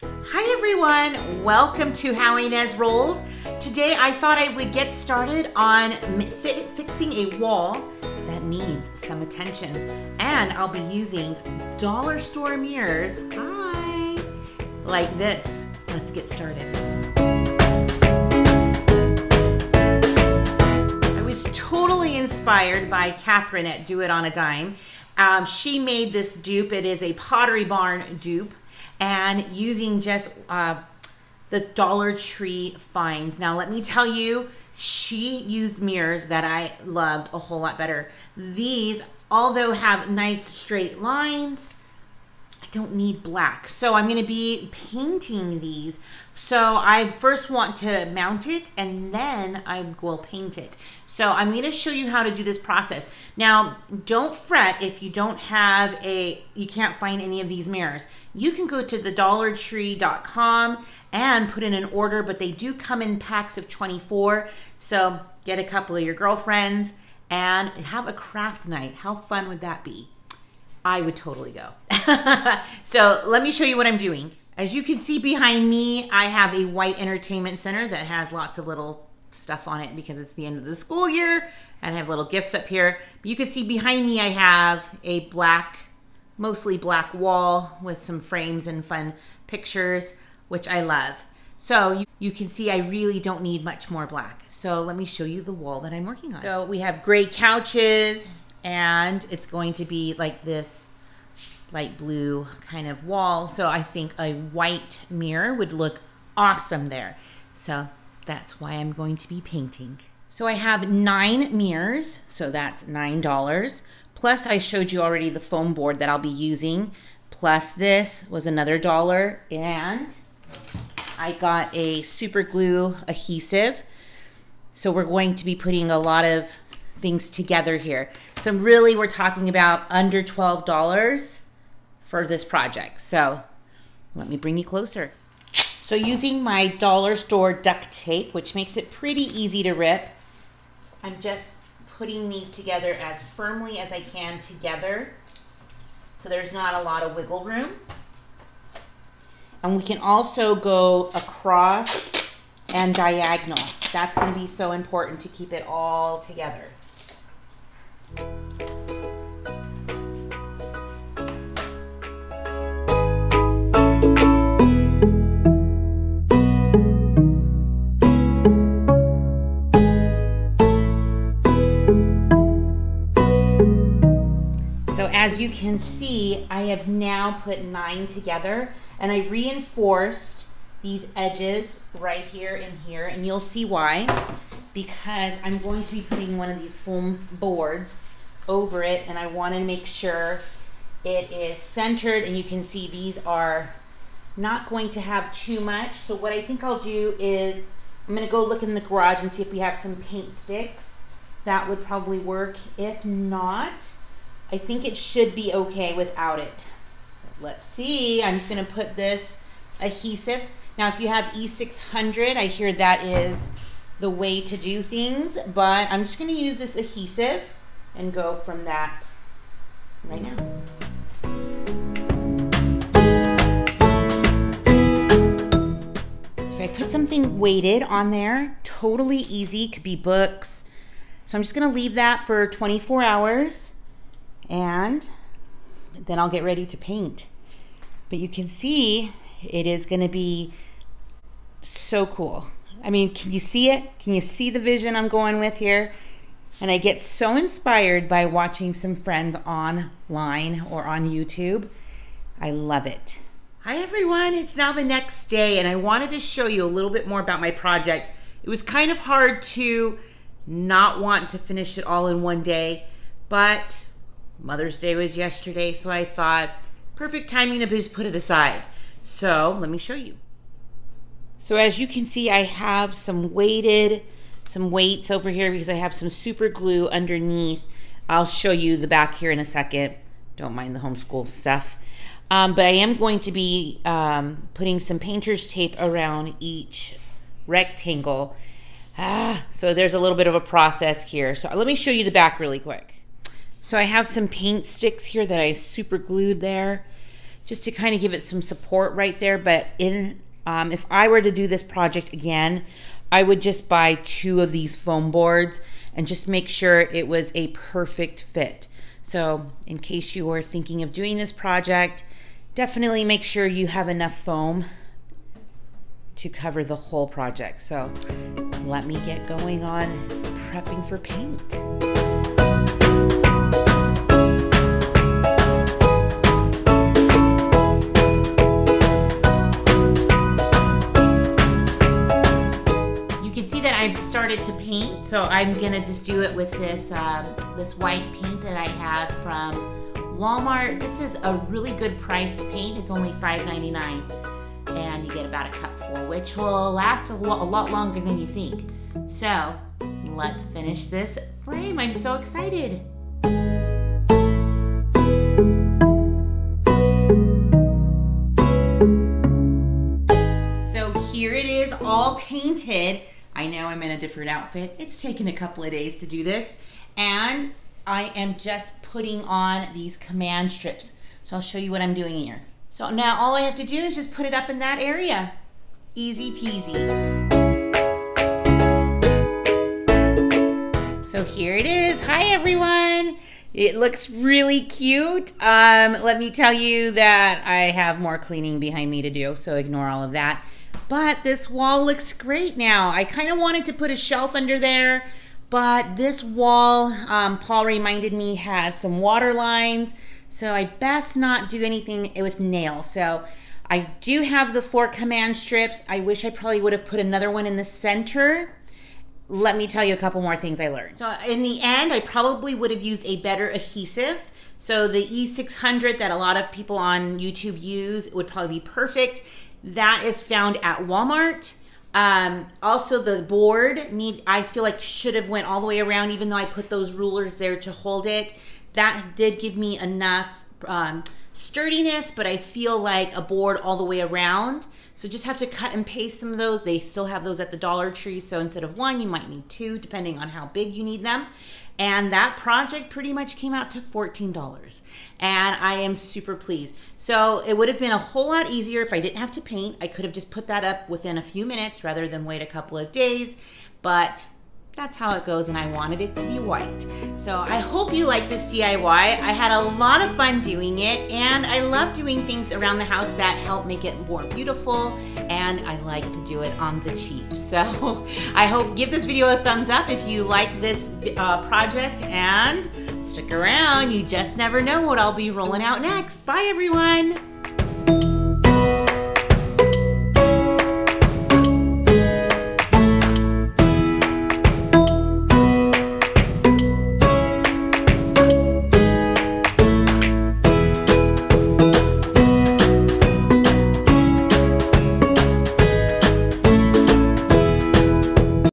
Hi everyone, welcome to How Ines Rolls. Today I thought I would get started on fixing a wall that needs some attention. And I'll be using dollar store mirrors, like this. Let's get started. I was totally inspired by Katherine at Do It on a Dime. She made this dupe. It is a Pottery Barn dupe, and using just the Dollar Tree finds. Now let me tell you, she used mirrors that I loved a whole lot better. These, although have nice straight lines, I don't need black. So I'm gonna be painting these. So I first want to mount it and then I will paint it. So I'm gonna show you how to do this process. Now, don't fret if you don't have you can't find any of these mirrors. You can go to thedollartree.com and put in an order, but they do come in packs of 24. So get a couple of your girlfriends and have a craft night. How fun would that be? I would totally go. So let me show you what I'm doing. As you can see behind me, I have a white entertainment center that has lots of little stuff on it because it's the end of the school year, and I have little gifts up here. But you can see behind me I have a mostly black wall with some frames and fun pictures, which I love. So you can see I really don't need much more black. So let me show you the wall that I'm working on. So we have gray couches, and it's going to be like this light blue kind of wall. So I think a white mirror would look awesome there. So that's why I'm going to be painting. So I have 9 mirrors, so that's $9. Plus I showed you already the foam board that I'll be using. Plus this was another $1, and I got a super glue adhesive. So we're going to be putting a lot of things together here. So really we're talking about under $12 for this project. So let me bring you closer. So using my dollar store duct tape, which makes it pretty easy to rip, I'm just putting these together as firmly as I can together, so there's not a lot of wiggle room. And we can also go across and diagonal. That's going to be so important to keep it all together. As you can see, I have now put 9 together, and I reinforced these edges right here and here, and you'll see why. Because I'm going to be putting one of these foam boards over it, and I want to make sure it is centered, and you can see these are not going to have too much. So what I think I'll do is I'm going to go look in the garage and see if we have some paint sticks. That would probably work. If not, I think it should be okay without it. Let's see. I'm just going to put this adhesive. Now, if you have E600, I hear that is the way to do things, but I'm just going to use this adhesive and go from that right now. So I put something weighted on there. Totally easy. Could be books. So I'm just going to leave that for 24 hours. And then I'll get ready to paint. But you can see it is going to be so cool. I mean, can you see it? Can you see the vision I'm going with here? And I get so inspired by watching some friends online or on YouTube. I love it. Hi everyone, it's now the next day, and I wanted to show you a little bit more about my project. It was kind of hard to not want to finish it all in one day, but Mother's Day was yesterday, so I thought, perfect timing to just put it aside. So let me show you. So as you can see, I have some weights over here because I have some super glue underneath. I'll show you the back here in a second. Don't mind the homeschool stuff. But I am going to be putting some painter's tape around each rectangle. So there's a little bit of a process here. So let me show you the back really quick. So I have some paint sticks here that I super glued there. just to kind of give it some support right there. But if I were to do this project again, I would just buy 2 of these foam boards and just make sure it was a perfect fit. So in case you are thinking of doing this project, definitely make sure you have enough foam to cover the whole project. So let me get going on prepping for paint. I've started to paint, so I'm gonna just do it with this this white paint that I have from Walmart. This is a really good priced paint. It's only $5.99, and you get about a cupful, which will last a lot longer than you think. So let's finish this frame. I'm so excited. So here it is, all painted. I know I'm in a different outfit. It's taken a couple of days to do this. And I am just putting on these command strips. So I'll show you what I'm doing here. So now all I have to do is just put it up in that area. Easy peasy. So here it is. Hi everyone. It looks really cute. Let me tell you that I have more cleaning behind me to do, so ignore all of that. But this wall looks great now. I kind of wanted to put a shelf under there, but this wall, Paul reminded me, has some water lines, so I best not do anything with nails. So I do have the 4 command strips. I wish I probably would have put another one in the center. Let me tell you a couple more things I learned. So in the end, I probably would have used a better adhesive. So the E600 that a lot of people on YouTube use would probably be perfect. That is found at Walmart. Also the board I feel like should have went all the way around, even though I put those rulers there to hold it. That did give me enough sturdiness, but I feel like a board all the way around. So just have to cut and paste some of those. They still have those at the Dollar Tree. So instead of 1, you might need 2, depending on how big you need them. And that project pretty much came out to $14. And I am super pleased. So it would have been a whole lot easier if I didn't have to paint. I could have just put that up within a few minutes rather than wait a couple of days. But that's how it goes, and I wanted it to be white. So I hope you like this DIY. I had a lot of fun doing it, and I love doing things around the house that help make it more beautiful, and I like to do it on the cheap. So I hope, give this video a thumbs up if you like this project, and stick around. You just never know what I'll be rolling out next. Bye everyone.